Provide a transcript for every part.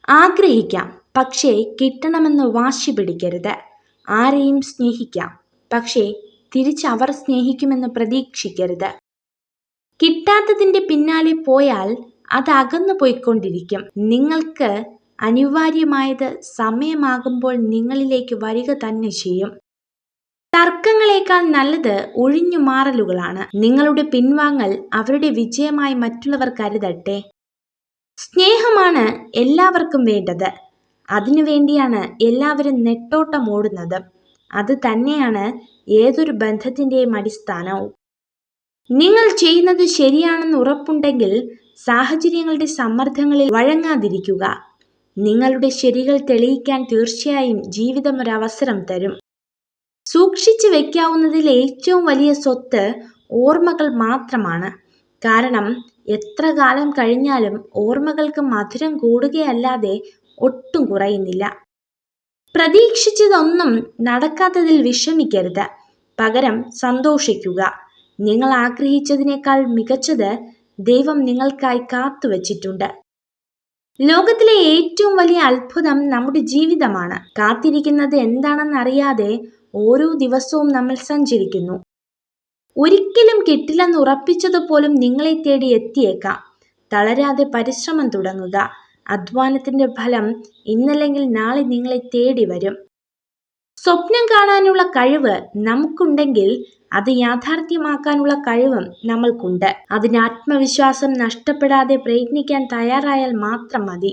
ആഗ്രഹിക്കാം, പക്ഷേ കിട്ടണമെന്ന് വാശി പിടിക്കരുത്. ആരെയും സ്നേഹിക്കാം, പക്ഷേ തിരിച്ചവർ സ്നേഹിക്കുമെന്ന് പ്രതീക്ഷിക്കരുത്. കിട്ടാത്തതിൻ്റെ പിന്നാലെ പോയാൽ അത് അകന്നു പോയിക്കൊണ്ടിരിക്കും. നിങ്ങൾക്ക് അനിവാര്യമായത് സമയമാകുമ്പോൾ നിങ്ങളിലേക്ക് വരിക തന്നെ ചെയ്യും. തർക്കങ്ങളേക്കാൾ നല്ലത് ഒഴിഞ്ഞു മാറലുകളാണ്. നിങ്ങളുടെ പിൻവാങ്ങൽ അവരുടെ വിജയമായി മറ്റുള്ളവർ കരുതട്ടെ. സ്നേഹമാണ് എല്ലാവർക്കും വേണ്ടത്. അതിനുവേണ്ടിയാണ് എല്ലാവരും നെട്ടോട്ടം ഓടുന്നത്. അത് തന്നെയാണ് ഏതൊരു ബന്ധത്തിൻ്റെയും അടിസ്ഥാനവും. നിങ്ങൾ ചെയ്യുന്നത് ശരിയാണെന്ന് ഉറപ്പുണ്ടെങ്കിൽ സാഹചര്യങ്ങളുടെ സമ്മർദ്ദങ്ങളിൽ വഴങ്ങാതിരിക്കുക. നിങ്ങളുടെ ശരികൾ തെളിയിക്കാൻ തീർച്ചയായും ജീവിതം ഒരവസരം തരും. സൂക്ഷിച്ചു വയ്ക്കാവുന്നതിൽ ഏറ്റവും വലിയ സ്വത്ത് ഓർമ്മകൾ മാത്രമാണ്. കാരണം എത്ര കാലം കഴിഞ്ഞാലും ഓർമ്മകൾക്ക് മധുരം കൂടുകയല്ലാതെ ഒട്ടും കുറയുന്നില്ല. പ്രതീക്ഷിച്ചതൊന്നും നടക്കാത്തതിൽ വിഷമിക്കരുത്. പകരം സന്തോഷിക്കുക. നിങ്ങൾ ആഗ്രഹിച്ചതിനേക്കാൾ മികച്ചത് ദൈവം നിങ്ങൾക്കായി കാത്തുവച്ചിട്ടുണ്ട്. ലോകത്തിലെ ഏറ്റവും വലിയ അത്ഭുതം നമ്മുടെ ജീവിതമാണ്. കാത്തിരിക്കുന്നത് എന്താണെന്നറിയാതെ ഓരോ ദിവസവും നമ്മൾ സഞ്ചരിക്കുന്നു. ഒരിക്കലും കിട്ടില്ലെന്ന് ഉറപ്പിച്ചതുപോലും നിങ്ങളെ തേടി എത്തിയേക്കാം. തളരാതെ പരിശ്രമം തുടങ്ങുക. അധ്വാനത്തിന്റെ ഫലം ഇന്നല്ലെങ്കിൽ നാളെ നിങ്ങളെ തേടി വരും. സ്വപ്നം കാണാനുള്ള കഴിവ് നമുക്കുണ്ടെങ്കിൽ അത് യാഥാർത്ഥ്യമാക്കാനുള്ള കഴിവും നമ്മൾക്കുണ്ട്. അതിന് ആത്മവിശ്വാസം നഷ്ടപ്പെടാതെ പ്രയത്നിക്കാൻ തയ്യാറായാൽ മാത്രം മതി.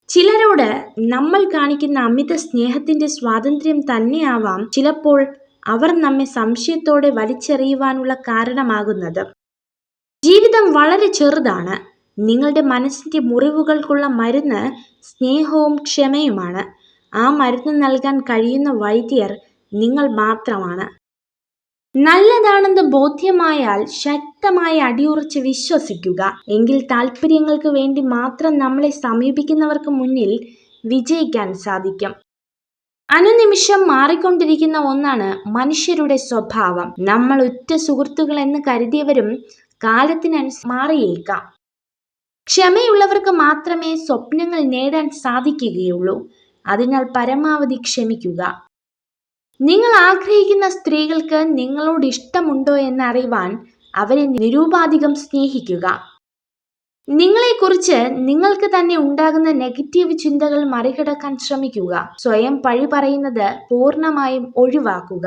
ചിലരോട് നമ്മൾ കാണിക്കുന്ന അമിത സ്നേഹത്തിന്റെ സ്വാതന്ത്ര്യം തന്നെയാവാം ചിലപ്പോൾ അവർ നമ്മെ സംശയത്തോടെ വലിച്ചെറിയുവാനുള്ള കാരണമാകുന്നത്. ജീവിതം വളരെ ചെറുതാണ്. നിങ്ങളുടെ മനസ്സിന്റെ മുറിവുകൾക്കുള്ള മരുന്ന് സ്നേഹവും ക്ഷമയുമാണ്. ആ മരുന്ന് നൽകാൻ കഴിയുന്ന വൈദ്യർ നിങ്ങൾ മാത്രമാണ്. നല്ലതാണെന്ന് ബോധ്യമായാൽ ശക്തമായി അടിയുറച്ച് വിശ്വസിക്കുക. എങ്കിൽ താല്പര്യങ്ങൾക്ക് വേണ്ടി മാത്രം നമ്മളെ സമീപിക്കുന്നവർക്ക് മുന്നിൽ വിജയിക്കാൻ സാധിക്കും. അനുനിമിഷം മാറിക്കൊണ്ടിരിക്കുന്ന ഒന്നാണ് മനുഷ്യരുടെ സ്വഭാവം. നമ്മൾ ഉറ്റ സുഹൃത്തുക്കൾ എന്ന് കരുതിയവരും കാലത്തിനനുസരിച്ച് മാറിയേക്കാം. ക്ഷമയുള്ളവർക്ക് മാത്രമേ സ്വപ്നങ്ങൾ നേടാൻ സാധിക്കുകയുള്ളൂ. അതിനാൽ പരമാവധി ക്ഷമിക്കുക. നിങ്ങൾ ആഗ്രഹിക്കുന്ന സ്ത്രീകൾക്ക് നിങ്ങളോട് ഇഷ്ടമുണ്ടോ എന്നറിയുവാൻ അവരെ നിരുപാധികം സ്നേഹിക്കുക. നിങ്ങളെക്കുറിച്ച് നിങ്ങൾക്ക് തന്നെ ഉണ്ടാകുന്ന നെഗറ്റീവ് ചിന്തകൾ മറികടക്കാൻ ശ്രമിക്കുക. സ്വയം പഴി പറയുന്നത് പൂർണ്ണമായും ഒഴിവാക്കുക.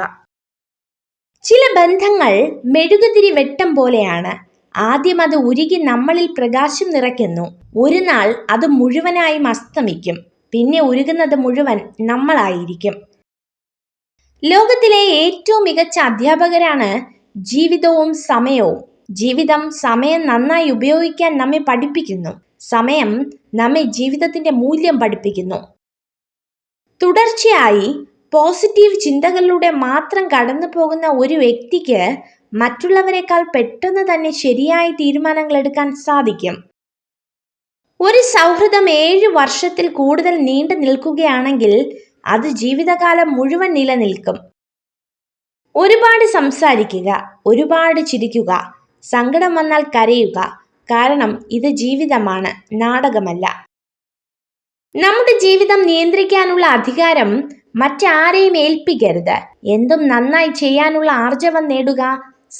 ചില ബന്ധങ്ങൾ മെഴുകുതിരി വെട്ടം പോലെയാണ്. ആദ്യം അത് ഉരുകി നമ്മളിൽ പ്രകാശം നിറയ്ക്കുന്നു. ഒരു നാൾ അത് മുഴുവനായും അസ്തമിക്കും. പിന്നെ ഉരുകുന്നത് മുഴുവൻ നമ്മളായിരിക്കും. ലോകത്തിലെ ഏറ്റവും മികച്ച അധ്യാപകരാണ് ജീവിതവും സമയവും. ജീവിതം സമയം നന്നായി ഉപയോഗിക്കാൻ നമ്മെ പഠിപ്പിക്കുന്നു. സമയം നമ്മെ ജീവിതത്തിന്റെ മൂല്യം പഠിപ്പിക്കുന്നു. തുടർച്ചയായി പോസിറ്റീവ് ചിന്തകളിലൂടെ മാത്രം കടന്നു പോകുന്ന ഒരു വ്യക്തിക്ക് മറ്റുള്ളവരെക്കാൾ പെട്ടെന്ന് തന്നെ ശരിയായ തീരുമാനങ്ങൾ എടുക്കാൻ സാധിക്കും. ഒരു സൗഹൃദം 7 വർഷത്തിൽ കൂടുതൽ നീണ്ടു നിൽക്കുകയാണെങ്കിൽ അത് ജീവിതകാലം മുഴുവൻ നിലനിൽക്കും. ഒരുപാട് സംസാരിക്കുക, ഒരുപാട് ചിരിക്കുക, സങ്കടം വന്നാൽ കരയുക. കാരണം ഇത് ജീവിതമാണ്, നാടകമല്ല. നമ്മുടെ ജീവിതം നിയന്ത്രിക്കാനുള്ള അധികാരം മറ്റാരെയും ഏൽപ്പിക്കരുത്. എന്തും നന്നായി ചെയ്യാനുള്ള ആർജവം നേടുക.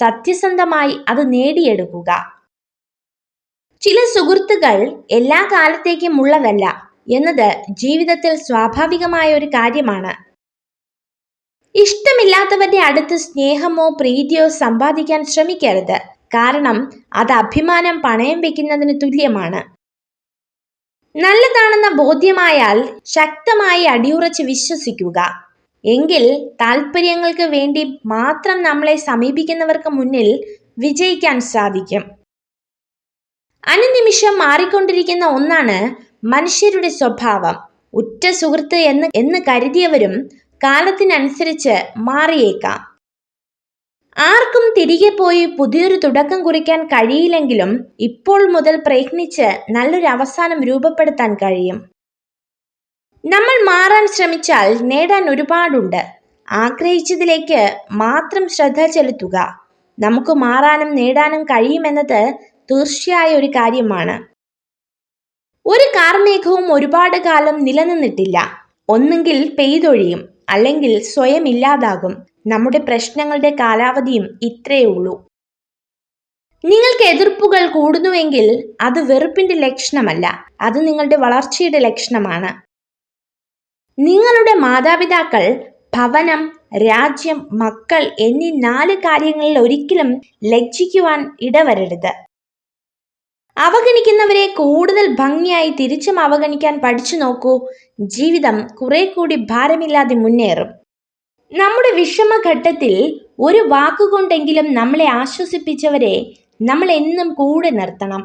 സത്യസന്ധമായി അത് നേടിയെടുക്കുക. ചില സുഹൃത്തുക്കൾ എല്ലാ കാലത്തേക്കും ഉള്ളതല്ല എന്നത് ജീവിതത്തിൽ സ്വാഭാവികമായ ഒരു കാര്യമാണ്. ഇഷ്ടമില്ലാത്തവരുടെ അടുത്ത് സ്നേഹമോ പ്രീതിയോ സമ്പാദിക്കാൻ ശ്രമിക്കരുത്. കാരണം അത് അഭിമാനം പണയം വെക്കുന്നതിന് തുല്യമാണ്. നല്ലതാണെന്ന ബോധ്യമായാൽ ശക്തമായി അടിയുറച്ച് വിശ്വസിക്കുക. എങ്കിൽ താല്പര്യങ്ങൾക്ക് വേണ്ടി മാത്രം നമ്മളെ സമീപിക്കുന്നവർക്ക് മുന്നിൽ വിജയിക്കാൻ സാധിക്കും. അനുനിമിഷം മാറിക്കൊണ്ടിരിക്കുന്ന ഒന്നാണ് മനുഷ്യരുടെ സ്വഭാവം. ഉറ്റ സുഹൃത്ത് എന്ന് കരുതിയവരും കാലത്തിനനുസരിച്ച് മാറിയേക്കാം. ആർക്കും തിരികെ പോയി പുതിയൊരു തുടക്കം കുറിക്കാൻ കഴിയില്ലെങ്കിലും ഇപ്പോൾ മുതൽ പ്രയത്നിച്ച് നല്ലൊരു അവസാനം രൂപപ്പെടുത്താൻ കഴിയും. നമ്മൾ മാറാൻ ശ്രമിച്ചാൽ നേടാൻ ഒരുപാടുണ്ട്. ആഗ്രഹിച്ചതിലേക്ക് മാത്രം ശ്രദ്ധ ചെലുത്തുക. നമുക്ക് മാറാനും നേടാനും കഴിയുമെന്നത് തീർച്ചയായ ഒരു കാര്യമാണ്. ഒരു കാർമേഘവും ഒരുപാട് കാലം നിലനിന്നിട്ടില്ല. ഒന്നുകിൽ പെയ്തൊഴിയും, അല്ലെങ്കിൽ സ്വയം ഇല്ലാതാകും. നമ്മുടെ പ്രശ്നങ്ങളുടെ കാലാവധിയും ഇത്രയേ ഉള്ളൂ. നിങ്ങൾക്ക് എതിർപ്പുകൾ കൂടുന്നുവെങ്കിൽ അത് വെറുപ്പിന്റെ ലക്ഷണമല്ല, അത് നിങ്ങളുടെ വളർച്ചയുടെ ലക്ഷണമാണ്. നിങ്ങളുടെ മാതാപിതാക്കൾ, ഭവനം, രാജ്യം, മക്കൾ എന്നീ 4 കാര്യങ്ങളിൽ ഒരിക്കലും ലജ്ജിക്കുവാൻ ഇടവരരുത്. അവഗണിക്കുന്നവരെ കൂടുതൽ ഭംഗിയായി തിരിച്ചും അവഗണിക്കാൻ പഠിച്ചു നോക്കൂ. ജീവിതം കുറെ കൂടി ഭാരമില്ലാതെ മുന്നേറും. നമ്മുടെ വിഷമഘട്ടത്തിൽ ഒരു വാക്കുകൊണ്ടെങ്കിലും നമ്മളെ ആശ്വസിപ്പിച്ചവരെ നമ്മൾ എന്നും കൂടെ നിർത്തണം.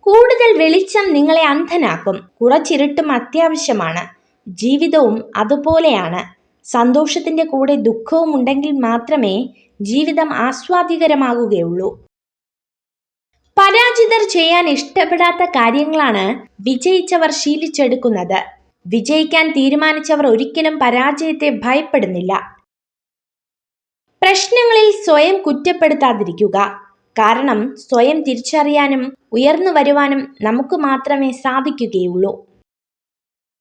കൂടുതൽ വെളിച്ചം നിങ്ങളെ അന്ധനാക്കും. കുറച്ചിരുട്ടും അത്യാവശ്യമാണ്. ജീവിതവും അതുപോലെയാണ്. സന്തോഷത്തിന്റെ കൂടെ ദുഃഖവും ഉണ്ടെങ്കിൽ മാത്രമേ ജീവിതം ആസ്വാദികരമാകുകയുള്ളൂ. പരാജിതർ ചെയ്യാൻ ഇഷ്ടപ്പെടാത്ത കാര്യങ്ങളാണ് വിജയിച്ചവർ ശീലിച്ചെടുക്കുന്നത്. വിജയിക്കാൻ തീരുമാനിച്ചവർ ഒരിക്കലും പരാജയത്തെ ഭയപ്പെടുന്നില്ല. പ്രശ്നങ്ങളിൽ സ്വയം കുറ്റപ്പെടുത്താതിരിക്കുക. കാരണം സ്വയം തിരിച്ചറിയാനും ഉയർന്നു വരുവാനും നമുക്ക് മാത്രമേ സാധിക്കുകയുള്ളൂ.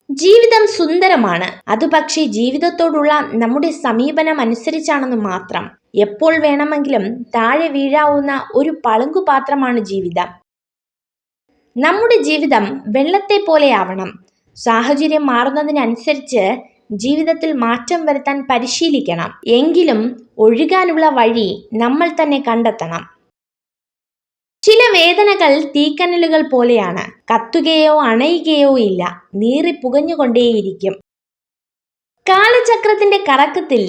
ജീവിതം സുന്ദരമാണ്. അത് പക്ഷേ ജീവിതത്തോടുള്ള നമ്മുടെ സമീപനം അനുസരിച്ചാണെന്ന് മാത്രം. എപ്പോൾ വേണമെങ്കിലും താഴെ വീഴാവുന്ന ഒരു പളുങ്കുപാത്രമാണ് ജീവിതം. നമ്മുടെ ജീവിതം വെള്ളത്തെ പോലെയാവണം. സാഹചര്യം മാറുന്നതിനനുസരിച്ച് ജീവിതത്തിൽ മാറ്റം വരുത്താൻ പരിശീലിക്കണം. എങ്കിലും ഒഴുകാനുള്ള വഴി നമ്മൾ തന്നെ കണ്ടെത്തണം. ചില വേദനകൾ തീക്കനലുകൾ പോലെയാണ്. കത്തുകയോ അണയുകയോ ഇല്ല, നീറി പുകഞ്ഞുകൊണ്ടേയിരിക്കും. കാലചക്രത്തിന്റെ കറക്കത്തിൽ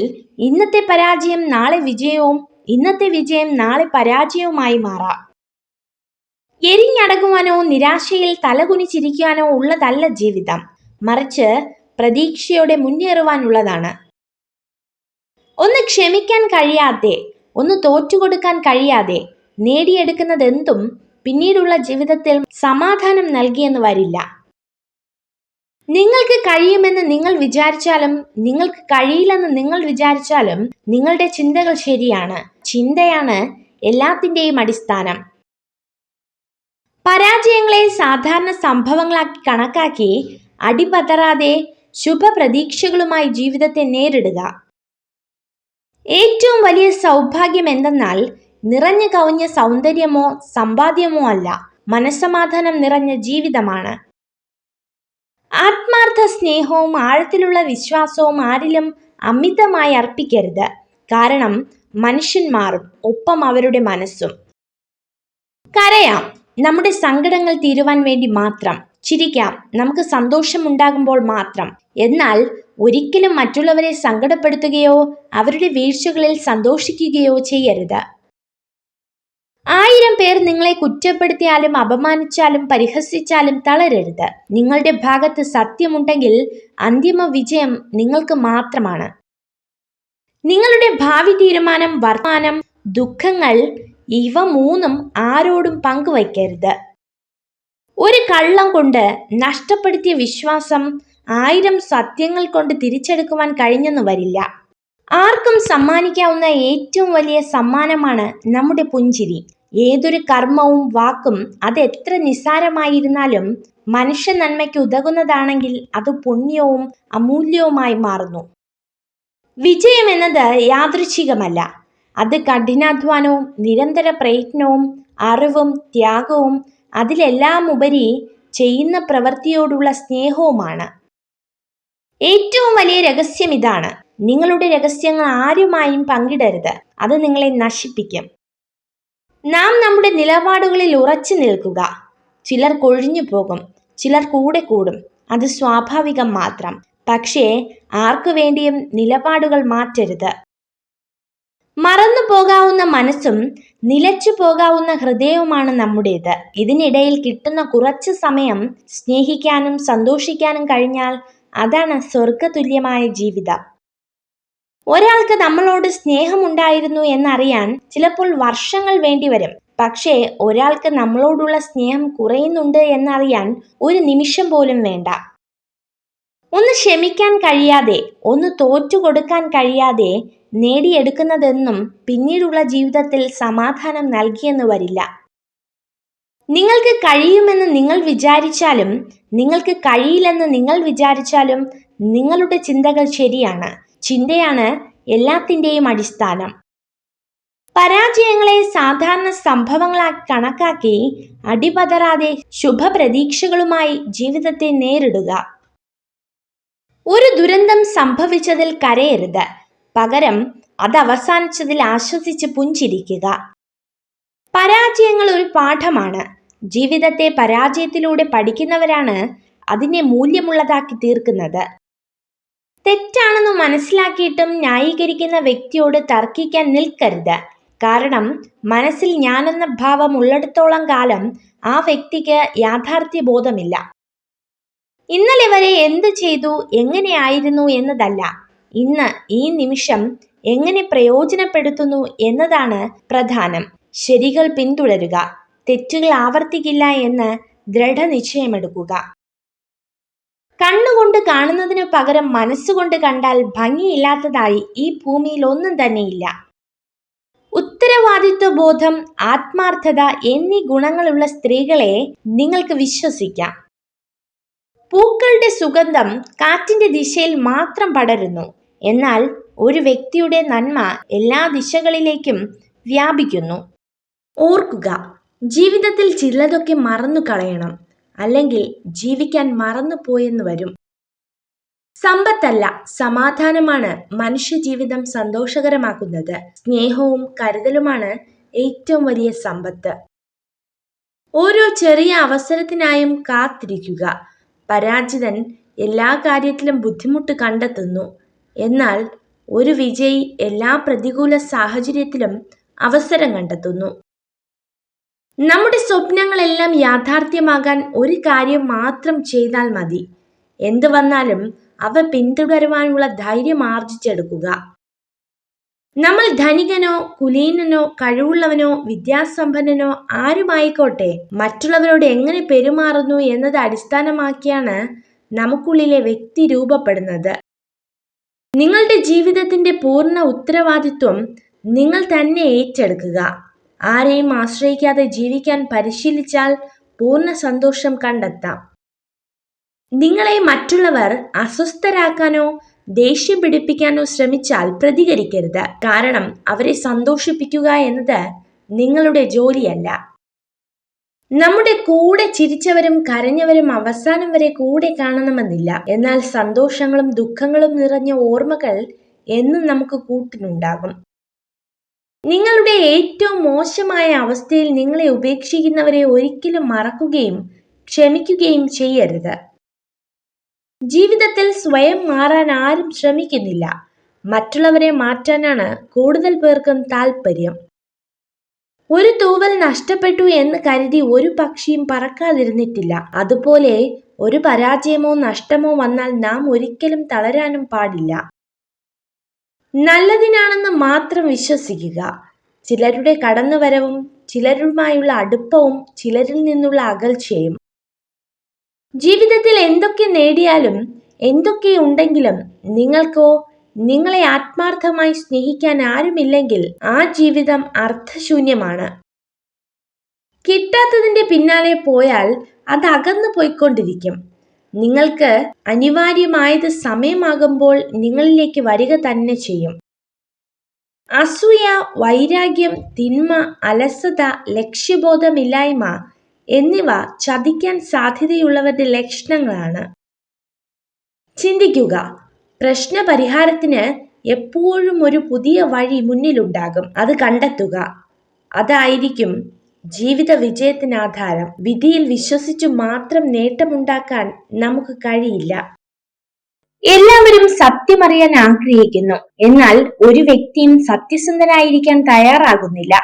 ഇന്നത്തെ പരാജയം നാളെ വിജയവും, ഇന്നത്തെ വിജയം നാളെ പരാജയവുമായി മാറാം. എരിഞ്ഞടങ്ങുവാനോ നിരാശയിൽ തലകുനിച്ചിരിക്കുവാനോ ഉള്ളതല്ല ജീവിതം, മറിച്ച് പ്രതീക്ഷയോടെ മുന്നേറുവാനുള്ളതാണ്. ഒന്ന് ക്ഷമിക്കാൻ കഴിയാതെ, ഒന്ന് തോറ്റുകൊടുക്കാൻ കഴിയാതെ നേടിയെടുക്കുന്നതെന്തും പിന്നീടുള്ള ജീവിതത്തിൽ സമാധാനം നൽകിയെന്ന് വരില്ല. നിങ്ങൾക്ക് കഴിയുമെന്ന് നിങ്ങൾ വിചാരിച്ചാലും നിങ്ങൾക്ക് കഴിയില്ലെന്ന് നിങ്ങൾ വിചാരിച്ചാലും നിങ്ങളുടെ ചിന്തകൾ ശരിയാണ്. ചിന്തയാണ് എല്ലാത്തിൻ്റെയും അടിസ്ഥാനം. പരാജയങ്ങളെ സാധാരണ സംഭവങ്ങളാക്കി കണക്കാക്കി അടിപതറാതെ ശുഭപ്രതീക്ഷകളുമായി ജീവിതത്തെ നേരിടുക. ഏറ്റവും വലിയ സൗഭാഗ്യം എന്തെന്നാൽ നിറഞ്ഞു കവിഞ്ഞ സൗന്ദര്യമോ സമ്പാദ്യമോ അല്ല, മനസ്സമാധാനം നിറഞ്ഞ ജീവിതമാണ്. ആത്മാർത്ഥ സ്നേഹവും ആഴത്തിലുള്ള വിശ്വാസവും ആരിലും അമിതമായി അർപ്പിക്കരുത്. കാരണം മനുഷ്യൻ മാറും, ഒപ്പം അവരുടെ മനസ്സും. കരയാം, നമ്മുടെ സങ്കടങ്ങൾ തീരുവാൻ വേണ്ടി മാത്രം. ചിരിക്കാം, നമുക്ക് സന്തോഷമുണ്ടാകുമ്പോൾ മാത്രം. എന്നാൽ ഒരിക്കലും മറ്റുള്ളവരെ സങ്കടപ്പെടുത്തുകയോ അവരുടെ വീഴ്ചകളിൽ സന്തോഷിക്കുകയോ ചെയ്യരുത്. 1000 പേർ നിങ്ങളെ കുറ്റപ്പെടുത്തിയാലും അപമാനിച്ചാലും പരിഹസിച്ചാലും തളരരുത്. നിങ്ങളുടെ ഭാഗത്ത് സത്യമുണ്ടെങ്കിൽ അന്തിമ വിജയം നിങ്ങൾക്ക് മാത്രമാണ്. നിങ്ങളുടെ ഭാവി തീരുമാനം, വർത്തമാനം, ദുഃഖങ്ങൾ ഇവ 3ഉം ആരോടും പങ്കുവയ്ക്കരുത്. ഒരു കള്ളം കൊണ്ട് നഷ്ടപ്പെടുത്തിയ വിശ്വാസം 1000 സത്യങ്ങൾ കൊണ്ട് തിരിച്ചെടുക്കുവാൻ കഴിഞ്ഞെന്ന് വരില്ല. ആർക്കും സമ്മാനിക്കാവുന്ന ഏറ്റവും വലിയ സമ്മാനമാണ് നമ്മുടെ പുഞ്ചിരി. ഏതൊരു കർമ്മവും വാക്കും അത് എത്ര നിസ്സാരമായിരുന്നാലും മനുഷ്യ നന്മയ്ക്ക് ഉതകുന്നതാണെങ്കിൽ അത് പുണ്യവും അമൂല്യവുമായി മാറുന്നു. വിജയം എന്നത് യാദൃച്ഛികമല്ല. അത് കഠിനാധ്വാനവും നിരന്തര പ്രയത്നവും അറിവും ത്യാഗവും അതിലെല്ലാം ഉപരി ചെയ്യുന്ന പ്രവൃത്തിയോടുള്ള സ്നേഹവുമാണ്. ഏറ്റവും വലിയ രഹസ്യം ഇതാണ്: നിങ്ങളുടെ രഹസ്യങ്ങൾ ആരുമായും പങ്കിടരുത്. അത് നിങ്ങളെ നശിപ്പിക്കും. നാം നമ്മുടെ നിലപാടുകളിൽ ഉറച്ചു നിൽക്കുക. ചിലർ കൊഴിഞ്ഞു പോകും, ചിലർ കൂടെ കൂടും. അത് സ്വാഭാവികം മാത്രം. പക്ഷേ ആർക്കു വേണ്ടിയും നിലപാടുകൾ മാറ്റരുത്. മറന്നു പോകാവുന്ന മനസ്സും നിലച്ചു പോകാവുന്ന ഹൃദയവുമാണ് നമ്മുടേത്. ഇതിനിടയിൽ കിട്ടുന്ന കുറച്ച് സമയം സ്നേഹിക്കാനും സന്തോഷിക്കാനും കഴിഞ്ഞാൽ അതാണ് സ്വർഗതുല്യമായ ജീവിതം. ഒരാൾക്ക് നമ്മളോട് സ്നേഹമുണ്ടായിരുന്നു എന്നറിയാൻ ചിലപ്പോൾ വർഷങ്ങൾ വേണ്ടിവരും. പക്ഷേ ഒരാൾക്ക് നമ്മളോടുള്ള സ്നേഹം കുറയുന്നുണ്ട് എന്നറിയാൻ ഒരു നിമിഷം പോലും വേണ്ട. ഒന്ന് ക്ഷമിക്കാൻ കഴിയാതെ, ഒന്ന് തോറ്റുകൊടുക്കാൻ കഴിയാതെ നേടിയെടുക്കുന്നതെന്നും പിന്നീടുള്ള ജീവിതത്തിൽ സമാധാനം നൽകിയെന്ന് വരില്ല. നിങ്ങൾക്ക് കഴിയുമെന്ന് നിങ്ങൾ വിചാരിച്ചാലും നിങ്ങൾക്ക് കഴിയില്ലെന്ന് നിങ്ങൾ വിചാരിച്ചാലും നിങ്ങളുടെ ചിന്തകൾ ശരിയാണ്. ചിന്തയാണ് എല്ലാത്തിൻ്റെയും അടിസ്ഥാനം. പരാജയങ്ങളെ സാധാരണ സംഭവങ്ങളായി കണക്കാക്കി അടിപതറാതെ ശുഭപ്രതീക്ഷകളുമായി ജീവിതത്തെ നേരിടുക. ഒരു ദുരന്തം സംഭവിച്ചതിൽ കരയരുത്, പകരം അത് അവസാനിച്ചതിൽ ആശ്വസിച്ച് പുഞ്ചിരിക്കുക. പരാജയങ്ങൾ ഒരു പാഠമാണ്. ജീവിതത്തെ പരാജയത്തിലൂടെ പഠിക്കുന്നവരാണ് അതിനെ മൂല്യമുള്ളതാക്കി തീർക്കുന്നത്. തെറ്റാണെന്ന് മനസ്സിലാക്കിയിട്ടും ന്യായീകരിക്കുന്ന വ്യക്തിയോട് തർക്കിക്കാൻ നിൽക്കരുത്. കാരണം മനസ്സിൽ ഞാനെന്ന ഭാവം ഉള്ളിടത്തോളം കാലം ആ വ്യക്തിക്ക് യാഥാർത്ഥ്യ ബോധമില്ല. ഇന്നലെ വരെ എന്ത് ചെയ്തു, എങ്ങനെയായിരുന്നു എന്നതല്ല, ഇന്ന് ഈ നിമിഷം എങ്ങനെ പ്രയോജനപ്പെടുത്തുന്നു എന്നതാണ് പ്രധാനം. ശരികൾ പിന്തുടരുക, തെറ്റുകൾ ആവർത്തിക്കില്ല എന്ന് ദൃഢനിശ്ചയമെടുക്കുക. കണ്ണുകൊണ്ട് കാണുന്നതിനു പകരം മനസ്സുകൊണ്ട് കണ്ടാൽ ഭംഗിയില്ലാത്തതായി ഈ ഭൂമിയിൽ ഒന്നും തന്നെയില്ല. ഉത്തരവാദിത്വ ബോധം, ആത്മാർത്ഥത എന്നീ ഗുണങ്ങളുള്ള സ്ത്രീകളെ നിങ്ങൾക്ക് വിശ്വസിക്കാം. പൂക്കളുടെ സുഗന്ധം കാറ്റിന്റെ ദിശയിൽ മാത്രം പടരുന്നു, എന്നാൽ ഒരു വ്യക്തിയുടെ നന്മ എല്ലാ ദിശകളിലേക്കും വ്യാപിക്കുന്നു. ഓർക്കുക, ജീവിതത്തിൽ ചിലതൊക്കെ മറന്നു കളയണം, അല്ലെങ്കിൽ ജീവിക്കാൻ മറന്നുപോയെന്ന് വരും. സമ്പത്തല്ല, സമാധാനമാണ് മനുഷ്യജീവിതം സന്തോഷകരമാക്കുന്നത്. സ്നേഹവും കരുതലുമാണ് ഏറ്റവും വലിയ സമ്പത്ത്. ഓരോ ചെറിയ അവസരത്തിനായും കാത്തിരിക്കുക. പരാജിതൻ എല്ലാ കാര്യത്തിലും ബുദ്ധിമുട്ട് കണ്ടെത്തുന്നു, എന്നാൽ ഒരു വിജയി എല്ലാ പ്രതികൂല സാഹചര്യത്തിലും അവസരം കണ്ടെത്തുന്നു. നമ്മുടെ സ്വപ്നങ്ങളെല്ലാം യാഥാർത്ഥ്യമാകാൻ ഒരു കാര്യം മാത്രം ചെയ്താൽ മതി. എന്തു വന്നാലും അവ പിന്തുടരുവാനുള്ള ധൈര്യം ആർജിച്ചെടുക്കുക. നമ്മൾ ധനികനോ കുലീനനോ കഴിവുള്ളവനോ വിദ്യാസമ്പന്നനോ ആരുമായിക്കോട്ടെ, മറ്റുള്ളവരോട് എങ്ങനെ പെരുമാറുന്നു എന്നത് അടിസ്ഥാനമാക്കിയാണ് നമുക്കുള്ളിലെ വ്യക്തി രൂപപ്പെടുന്നത്. നിങ്ങളുടെ ജീവിതത്തിന്റെ പൂർണ്ണ ഉത്തരവാദിത്വം നിങ്ങൾ തന്നെ ഏറ്റെടുക്കുക. ആരെയും ആശ്രയിക്കാതെ ജീവിക്കാൻ പരിശീലിച്ചാൽ പൂർണ്ണ സന്തോഷം കണ്ടെത്താം. നിങ്ങളെ മറ്റുള്ളവർ അസ്വസ്ഥരാക്കാനോ ദേഷ്യം പിടിപ്പിക്കാനോ ശ്രമിച്ചാൽ പ്രതികരിക്കരുത്. കാരണം അവരെ സന്തോഷിപ്പിക്കുക എന്നത് നിങ്ങളുടെ ജോലിയല്ല. നമ്മുടെ കൂടെ ചിരിച്ചവരും കരഞ്ഞവരും അവസാനം വരെ കൂടെ കാണണമെന്നില്ല. എന്നാൽ സന്തോഷങ്ങളും ദുഃഖങ്ങളും നിറഞ്ഞ ഓർമ്മകൾ എന്നും നമുക്ക് കൂട്ടിനുണ്ടാകും. നിങ്ങളുടെ ഏറ്റവും മോശമായ അവസ്ഥയിൽ നിങ്ങളെ ഉപേക്ഷിക്കുന്നവരെ ഒരിക്കലും മറക്കുകയും ക്ഷമിക്കുകയും ചെയ്യരുത്. ജീവിതത്തിൽ സ്വയം മാറാൻ ആരും ശ്രമിക്കുന്നില്ല. മറ്റുള്ളവരെ മാറ്റാനാണ് കൂടുതൽ പേർക്കും താല്പര്യം. ഒരു തൂവൽ നഷ്ടപ്പെട്ടു എന്ന് കരുതി ഒരു പക്ഷിയും പറക്കാതിരുന്നിട്ടില്ല. അതുപോലെ ഒരു പരാജയമോ നഷ്ടമോ വന്നാൽ നാം ഒരിക്കലും തളരാനും പാടില്ല. നല്ലതിനാണെന്ന് മാത്രം വിശ്വസിക്കുക. ചിലരുടെ കടന്നുവരവും ചിലരുമായുള്ള അടുപ്പവും ചിലരിൽ നിന്നുള്ള അകൽച്ചയും. ജീവിതത്തിൽ എന്തൊക്കെ നേടിയാലും എന്തൊക്കെ ഉണ്ടെങ്കിലും നിങ്ങൾക്കോ നിങ്ങളെ ആത്മാർത്ഥമായി സ്നേഹിക്കാൻ ആരുമില്ലെങ്കിൽ ആ ജീവിതം അർത്ഥശൂന്യമാണ്. കിട്ടാത്തതിന്റെ പിന്നാലെ പോയാൽ അത് അകന്നു പോയിക്കൊണ്ടിരിക്കും. നിങ്ങൾക്ക് അനിവാര്യമായത് സമയമാകുമ്പോൾ നിങ്ങളിലേക്ക് വരിക തന്നെ ചെയ്യും. അസൂയ, വൈരാഗ്യം, തിന്മ, അലസത, ലക്ഷ്യബോധമില്ലായ്മ എന്നിവ ചതിക്കാൻ സാധ്യതയുള്ളവരുടെ ലക്ഷണങ്ങളാണ്. ചിന്തിക്കുക, പ്രശ്നപരിഹാരത്തിന് എപ്പോഴും ഒരു പുതിയ വഴി മുന്നിലുണ്ടാകും. അത് കണ്ടെത്തുക. അതായിരിക്കും ജീവിത വിജയത്തിന് ആധാരം. വിധിയിൽ വിശ്വസിച്ചു മാത്രം നേട്ടമുണ്ടാക്കാൻ നമുക്ക് കഴിയില്ല. എല്ലാവരും സത്യമറിയാൻ ആഗ്രഹിക്കുന്നു, എന്നാൽ ഒരു വ്യക്തിയും സത്യസന്ധനായിരിക്കാൻ തയ്യാറാകുന്നില്ല.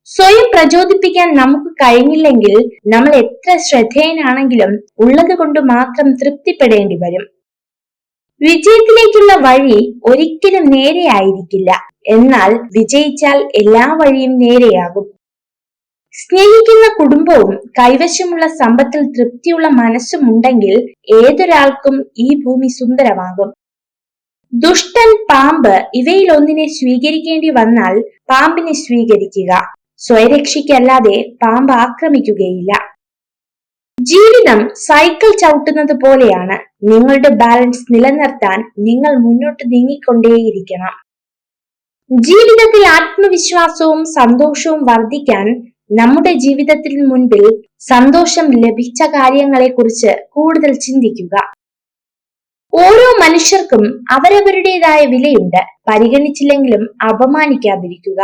സ്വയം പ്രചോദിപ്പിക്കാൻ നമുക്ക് കഴിഞ്ഞില്ലെങ്കിൽ നമ്മൾ എത്ര ശ്രദ്ധേയനാണെങ്കിലും ഉള്ളത് കൊണ്ട് മാത്രം തൃപ്തിപ്പെടേണ്ടി വരും. വിജയത്തിലേക്കുള്ള വഴി ഒരിക്കലും നേരെയായിരിക്കില്ല, എന്നാൽ വിജയിച്ചാൽ എല്ലാ വഴിയും നേരെയാകും. സ്നേഹിക്കുന്ന കുടുംബവും കൈവശമുള്ള സമ്പത്തിൽ തൃപ്തിയുള്ള മനസ്സും ഉണ്ടെങ്കിൽ ഏതൊരാൾക്കും ഈ ഭൂമി സുന്ദരമാകും. ദുഷ്ടൻ, പാമ്പ് ഇവയിൽ ഒന്നിനെ സ്വീകരിക്കേണ്ടി വന്നാൽ പാമ്പിനെ സ്വീകരിക്കുക. സ്വയരക്ഷയ്ക്കല്ലാതെ പാമ്പ് ആക്രമിക്കുകയില്ല. ജീവിതം സൈക്കിൾ ചവിട്ടുന്നത് പോലെയാണ്. നിങ്ങളുടെ ബാലൻസ് നിലനിർത്താൻ നിങ്ങൾ മുന്നോട്ട് നീങ്ങിക്കൊണ്ടേയിരിക്കണം. ജീവിതത്തിൽ ആത്മവിശ്വാസവും സന്തോഷവും വർദ്ധിക്കാൻ നമ്മുടെ ജീവിതത്തിന് മുൻപിൽ സന്തോഷം ലഭിച്ച കാര്യങ്ങളെ കുറിച്ച് കൂടുതൽ ചിന്തിക്കുക. ഓരോ മനുഷ്യർക്കും അവരവരുടേതായ വിലയുണ്ട്. പരിഗണിച്ചില്ലെങ്കിലും അപമാനിക്കാതിരിക്കുക.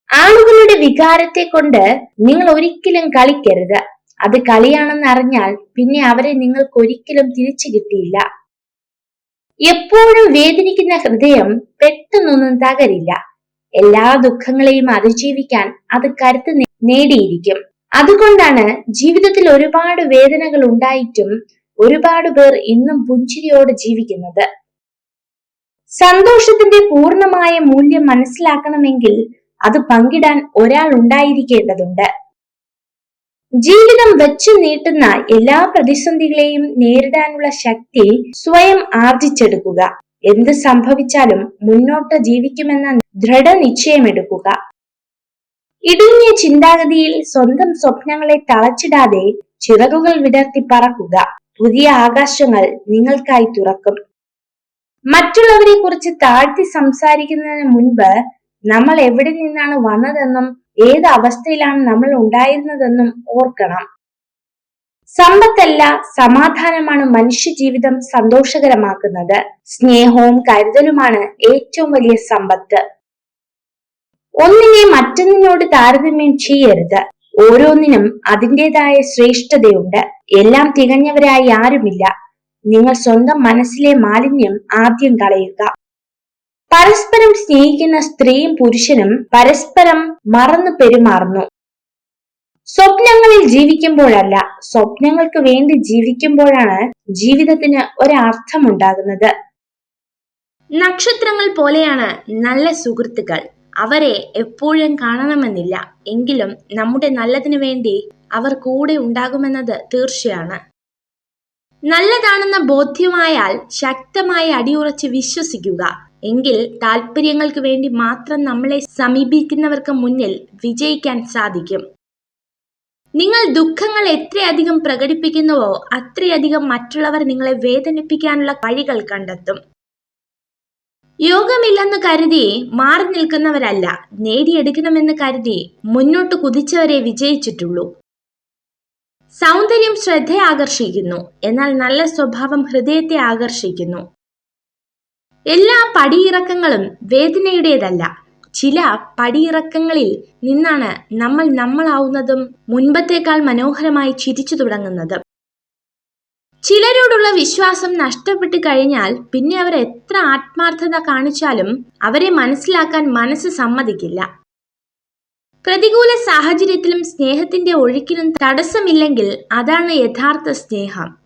ആളുകളുടെ വികാരത്തെ കൊണ്ട് നിങ്ങൾ ഒരിക്കലും കളിക്കരുത്. അത് കളിയാണെന്ന് അറിഞ്ഞാൽ പിന്നെ അവരെ നിങ്ങൾക്ക് ഒരിക്കലും തിരിച്ചു കിട്ടിയില്ല. എപ്പോഴും വേദനിക്കുന്ന ഹൃദയം പെട്ടെന്നൊന്നും തകരില്ല. എല്ലാ ദുഃഖങ്ങളെയും അതിജീവിക്കാൻ അത് കരുത്ത് നേടിയിരിക്കും. അതുകൊണ്ടാണ് ജീവിതത്തിൽ ഒരുപാട് വേദനകൾ ഉണ്ടായിട്ടും ഒരുപാട് പേർ ഇന്നും പുഞ്ചിരിയോടെ ജീവിക്കുന്നത്. സന്തോഷത്തിന്റെ പൂർണ്ണമായ മൂല്യം മനസ്സിലാക്കണമെങ്കിൽ അത് പങ്കിടാൻ ഒരാൾ ഉണ്ടായിരിക്കേണ്ടതുണ്ട്. ജീവിതം വെച്ചു നീട്ടുന്ന എല്ലാ പ്രതിസന്ധികളെയും നേരിടാനുള്ള ശക്തി സ്വയം ആർജിച്ചെടുക്കുക. എന്ത് സംഭവിച്ചാലും മുന്നോട്ട് ജീവിക്കുമെന്ന ദൃഢനിശ്ചയമെടുക്കുക. ഇടുങ്ങിയ ചിന്താഗതിയിൽ സ്വന്തം സ്വപ്നങ്ങളെ തളച്ചിടാതെ ചിറകുകൾ വിടർത്തി പറക്കുക. പുതിയ ആകാശങ്ങൾ നിങ്ങൾക്കായി തുറക്കും. മറ്റുള്ളവരെ കുറിച്ച് താഴ്ത്തി സംസാരിക്കുന്നതിന് മുൻപ് നമ്മൾ എവിടെ നിന്നാണ് വന്നതെന്നും ഏത് അവസ്ഥയിലാണ് നമ്മൾ ഉണ്ടായിരുന്നതെന്നും ഓർക്കണം. സമ്പത്തല്ല, സമാധാനമാണ് മനുഷ്യ ജീവിതം സന്തോഷകരമാക്കുന്നത്. സ്നേഹവും കരുതലുമാണ് ഏറ്റവും വലിയ സമ്പത്ത്. ഒന്നിനെ മറ്റൊന്നിനോട് താരതമ്യം ചെയ്യരുത്. ഓരോന്നിനും അതിൻ്റെതായ ശ്രേഷ്ഠതയുണ്ട്. എല്ലാം തികഞ്ഞവരായി ആരുമില്ല. നിങ്ങൾ സ്വന്തം മനസ്സിലെ മാലിന്യം ആദ്യം കളയുക. പരസ്പരം സ്നേഹിക്കുന്ന സ്ത്രീയും പുരുഷനും പരസ്പരം മറന്നു പെരുമാറുന്നു. സ്വപ്നങ്ങളിൽ ജീവിക്കുമ്പോഴല്ല, സ്വപ്നങ്ങൾക്ക് വേണ്ടി ജീവിക്കുമ്പോഴാണ് ജീവിതത്തിന് ഒരർത്ഥമുണ്ടാകുന്നത്. നക്ഷത്രങ്ങൾ പോലെയാണ് നല്ല സുഹൃത്തുക്കൾ. അവരെ എപ്പോഴും കാണണമെന്നില്ല, എങ്കിലും നമ്മുടെ നല്ലതിനു വേണ്ടി അവർ കൂടെ ഉണ്ടാകുമെന്നത് തീർച്ചയാണ്. നല്ലതാണെന്ന ബോധ്യമായാൽ ശക്തമായി അടിയുറച്ച് വിശ്വസിക്കുക. എങ്കിൽ താല്പര്യങ്ങൾക്ക് വേണ്ടി മാത്രം നമ്മളെ സമീപിക്കുന്നവർക്ക് മുന്നിൽ വിജയിക്കാൻ സാധിക്കും. നിങ്ങൾ ദുഃഖങ്ങൾ എത്രയധികം പ്രകടിപ്പിക്കുന്നുവോ അത്രയധികം മറ്റുള്ളവർ നിങ്ങളെ വേദനിപ്പിക്കാനുള്ള വഴികൾ കണ്ടെത്തും. യോഗമില്ലെന്ന് കരുതി മാറി നിൽക്കുന്നവരല്ല, നേടിയെടുക്കണമെന്ന് കരുതി മുന്നോട്ട് കുതിച്ചവരെ വിജയിച്ചിട്ടുള്ളൂ. സൗന്ദര്യം ശ്രദ്ധയെ ആകർഷിക്കുന്നു, എന്നാൽ നല്ല സ്വഭാവം ഹൃദയത്തെ ആകർഷിക്കുന്നു. എല്ലാ പടിയിറക്കങ്ങളും വേദനയുടേതല്ല. ചില പടിയിറക്കങ്ങളിൽ നിന്നാണ് നമ്മൾ നമ്മളാവുന്നതും മുൻപത്തേക്കാൾ മനോഹരമായി ചിരിച്ചു തുടങ്ങുന്നത്. ചിലരോടുള്ള വിശ്വാസം നഷ്ടപ്പെട്ടു കഴിഞ്ഞാൽ പിന്നെ അവർ എത്ര ആത്മാർത്ഥത കാണിച്ചാലും അവരെ മനസ്സിലാക്കാൻ മനസ്സ് സമ്മതിക്കില്ല. പ്രതികൂല സാഹചര്യത്തിലും സ്നേഹത്തിന്റെ ഒഴുക്കിനും തടസ്സമില്ലെങ്കിൽ അതാണ് യഥാർത്ഥ സ്നേഹം.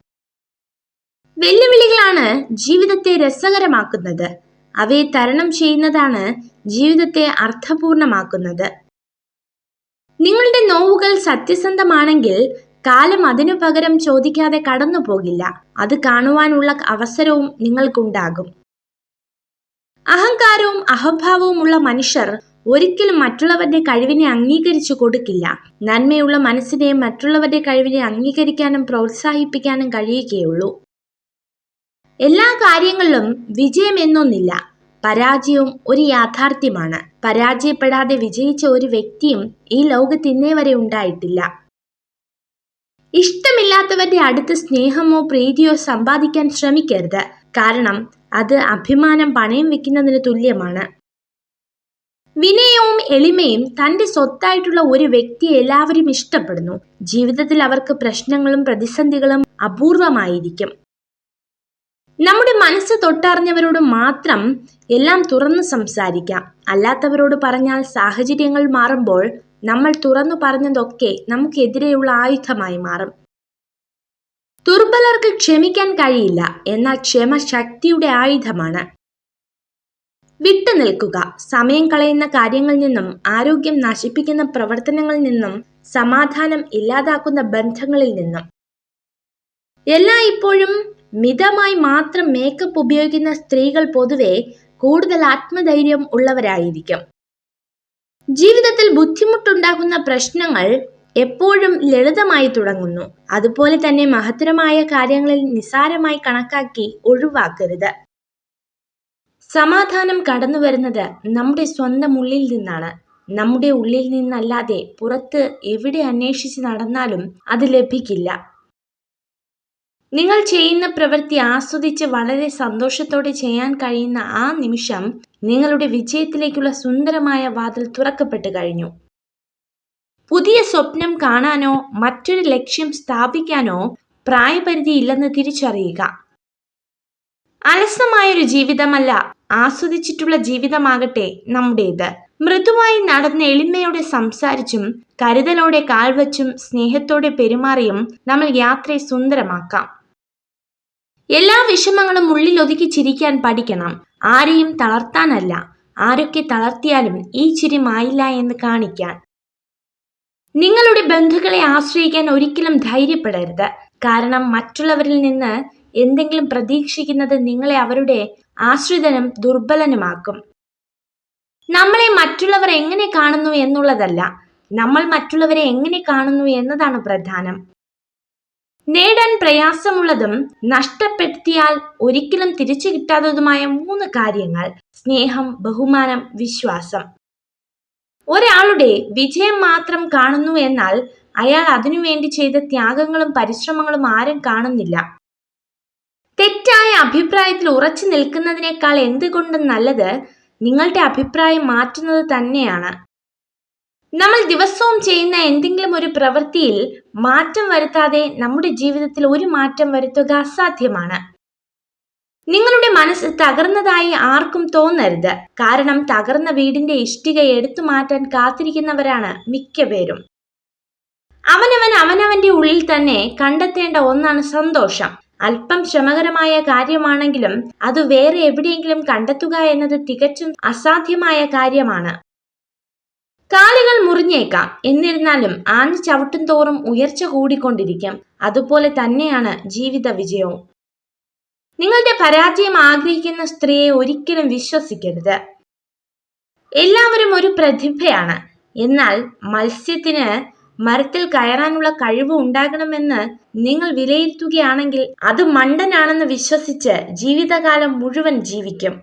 വെല്ലുവിളികളാണ് ജീവിതത്തെ രസകരമാക്കുന്നത്. അവയെ തരണം ചെയ്യുന്നതാണ് ജീവിതത്തെ അർത്ഥപൂർണമാക്കുന്നത്. നിങ്ങളുടെ നോവുകൾ സത്യസന്ധമാണെങ്കിൽ കാലം അതിനു പകരം ചോദിക്കാതെ കടന്നു പോകില്ല. അത് കാണുവാനുള്ള അവസരവും നിങ്ങൾക്കുണ്ടാകും. അഹങ്കാരവും അഹംഭാവവും ഉള്ള മനുഷ്യർ ഒരിക്കലും മറ്റുള്ളവരുടെ കഴിവിനെ അംഗീകരിച്ചു കൊടുക്കില്ല. നന്മയുള്ള മനസ്സിനെ മറ്റുള്ളവരുടെ കഴിവിനെ അംഗീകരിക്കാനും പ്രോത്സാഹിപ്പിക്കാനും കഴിയുകയുള്ളൂ. എല്ലാ കാര്യങ്ങളിലും വിജയം എന്നൊന്നില്ല. പരാജയവും ഒരു യാഥാർത്ഥ്യമാണ്. പരാജയപ്പെടാതെ വിജയിച്ച ഒരു വ്യക്തിയും ഈ ലോകത്ത് ഇന്നേ വരെ ഉണ്ടായിട്ടില്ല. ഇഷ്ടമില്ലാത്തവരുടെ അടുത്ത് സ്നേഹമോ പ്രീതിയോ സമ്പാദിക്കാൻ ശ്രമിക്കരുത്. കാരണം അത് അഭിമാനം പണയം വെക്കുന്നതിന് തുല്യമാണ്. വിനയവും എളിമയും തന്റെ സ്വത്തായിട്ടുള്ള ഒരു വ്യക്തിയെ എല്ലാവരും ഇഷ്ടപ്പെടുന്നു. ജീവിതത്തിൽ അവർക്ക് പ്രശ്നങ്ങളും പ്രതിസന്ധികളും അപൂർവമായിരിക്കും. നമ്മുടെ മനസ്സ് തൊട്ടറിഞ്ഞവരോട് മാത്രം എല്ലാം തുറന്നു സംസാരിക്കാം. അല്ലാത്തവരോട് പറഞ്ഞാൽ സാഹചര്യങ്ങൾ മാറുമ്പോൾ നമ്മൾ തുറന്നു പറഞ്ഞതൊക്കെ നമുക്കെതിരെയുള്ള ആയുധമായി മാറും. ദുർബലർക്ക് ക്ഷമിക്കാൻ കഴിയില്ല, എന്നാൽ ക്ഷമ ശക്തിയുടെ ആയുധമാണ്. വിട്ടുനിൽക്കുക. സമയം കളയുന്ന കാര്യങ്ങളിൽ നിന്നും, ആരോഗ്യം നശിപ്പിക്കുന്ന പ്രവർത്തനങ്ങളിൽ നിന്നും, സമാധാനം ഇല്ലാതാക്കുന്ന ബന്ധങ്ങളിൽ നിന്നും. ഇപ്പോഴും മിതമായി മാത്രം മേക്കപ്പ് ഉപയോഗിക്കുന്ന സ്ത്രീകൾ പൊതുവെ കൂടുതൽ ആത്മധൈര്യം ഉള്ളവരായിരിക്കും. ജീവിതത്തിൽ ബുദ്ധിമുട്ടുണ്ടാകുന്ന പ്രശ്നങ്ങൾ എപ്പോഴും ലളിതമായി തുടങ്ങുന്നു. അതുപോലെ തന്നെ മഹത്തരമായ കാര്യങ്ങളിൽ നിസ്സാരമായി കണക്കാക്കി ഒഴിവാക്കരുത്. സമാധാനം കടന്നു വരുന്നത് നമ്മുടെ സ്വന്തം ഉള്ളിൽ നിന്നാണ്. നമ്മുടെ ഉള്ളിൽ നിന്നല്ലാതെ പുറത്ത് എവിടെ അന്വേഷിച്ച് നടന്നാലും അത് ലഭിക്കില്ല. നിങ്ങൾ ചെയ്യുന്ന പ്രവൃത്തി ആസ്വദിച്ച് വളരെ സന്തോഷത്തോടെ ചെയ്യാൻ കഴിയുന്ന ആ നിമിഷം നിങ്ങളുടെ വിജയത്തിലേക്കുള്ള സുന്ദരമായ വാതിൽ തുറക്കപ്പെട്ടു കഴിഞ്ഞു. പുതിയ സ്വപ്നം കാണാനോ മറ്റൊരു ലക്ഷ്യം സ്ഥാപിക്കാനോ പ്രായപരിധി ഇല്ലെന്ന് തിരിച്ചറിയുക. അലസമായൊരു ജീവിതമല്ല, ആസ്വദിച്ചിട്ടുള്ള ജീവിതമാകട്ടെ നമ്മുടേത്. മൃദുവായി നടന്ന് എളിമയോടെ സംസാരിച്ചും കരുതലോടെ കാൽവച്ചും സ്നേഹത്തോടെ പെരുമാറിയും നമ്മൾ യാത്രയെ സുന്ദരമാക്കാം. എല്ലാ വിഷമങ്ങളും ഉള്ളിൽ ഒതുക്കി ചിരിക്കാൻ പഠിക്കണം. ആരെയും തളർത്താനല്ല, ആരൊക്കെ തളർത്തിയാലും ഈ ചിരി മായില്ല എന്ന് കാണിക്കാൻ. നിങ്ങളുടെ ബന്ധുക്കളെ ആശ്രയിക്കാൻ ഒരിക്കലും ധൈര്യപ്പെടരുത്. കാരണം മറ്റുള്ളവരിൽ നിന്ന് എന്തെങ്കിലും പ്രതീക്ഷിക്കുന്നത് നിങ്ങളെ അവരുടെ ആശ്രിതനും ദുർബലനുമാക്കും. നമ്മളെ മറ്റുള്ളവർ എങ്ങനെ കാണുന്നു എന്നുള്ളതല്ല, നമ്മൾ മറ്റുള്ളവരെ എങ്ങനെ കാണുന്നു എന്നതാണ് പ്രധാനം. നേടാൻ പ്രയാസമുള്ളതും നഷ്ടപ്പെടുത്തിയാൽ ഒരിക്കലും തിരിച്ചു കിട്ടാത്തതുമായ 3 കാര്യങ്ങൾ: സ്നേഹം, ബഹുമാനം, വിശ്വാസം. ഒരാളുടെ വിജയം മാത്രം കാണുന്നു എന്നാൽ അയാൾ അതിനുവേണ്ടി ചെയ്ത ത്യാഗങ്ങളും പരിശ്രമങ്ങളും ആരും കാണുന്നില്ല. തെറ്റായ അഭിപ്രായത്തിൽ ഉറച്ചു നിൽക്കുന്നതിനേക്കാൾ എന്തുകൊണ്ടും നല്ലത് നിങ്ങളുടെ അഭിപ്രായം മാറ്റുന്നത് തന്നെയാണ്. നമ്മൾ ദിവസവും ചെയ്യുന്ന എന്തെങ്കിലും ഒരു പ്രവൃത്തിയിൽ മാറ്റം വരുത്താതെ നമ്മുടെ ജീവിതത്തിൽ ഒരു മാറ്റം വരുത്തുക അസാധ്യമാണ്. നിങ്ങളുടെ മനസ്സ് തകർന്നതായി ആർക്കും തോന്നരുത്. കാരണം തകർന്ന വീടിന്റെ ഇഷ്ടിക എടുത്തു മാറ്റാൻ കാത്തിരിക്കുന്നവരാണ് മിക്കപേരും. അവനവന്റെ ഉള്ളിൽ തന്നെ കണ്ടെത്തേണ്ട ഒന്നാണ് സന്തോഷം. അല്പം ശ്രമകരമായ കാര്യമാണെങ്കിലും അത് വേറെ എവിടെയെങ്കിലും കണ്ടെത്തുക എന്നത് തികച്ചും അസാധ്യമായ കാര്യമാണ്. കാലുകൾ മുറിഞ്ഞേക്കാം, എന്നിരുന്നാലും ആഞ്ഞു ചവിട്ടും തോറും ഉയർച്ച കൂടിക്കൊണ്ടിരിക്കും. അതുപോലെ തന്നെയാണ് ജീവിത വിജയവും. നിങ്ങളുടെ പരാജയം ആഗ്രഹിക്കുന്ന സ്ത്രീയെ ഒരിക്കലും വിശ്വസിക്കരുത്. എല്ലാവരും ഒരു പ്രതിഭയാണ്, എന്നാൽ മത്സ്യത്തിന് മരത്തിൽ കയറാനുള്ള കഴിവ് ഉണ്ടാകണമെന്ന് നിങ്ങൾ വിലയിരുത്തുകയാണെങ്കിൽ അത് മണ്ടനാണെന്ന് വിശ്വസിച്ച് ജീവിതകാലം മുഴുവൻ ജീവിക്കും.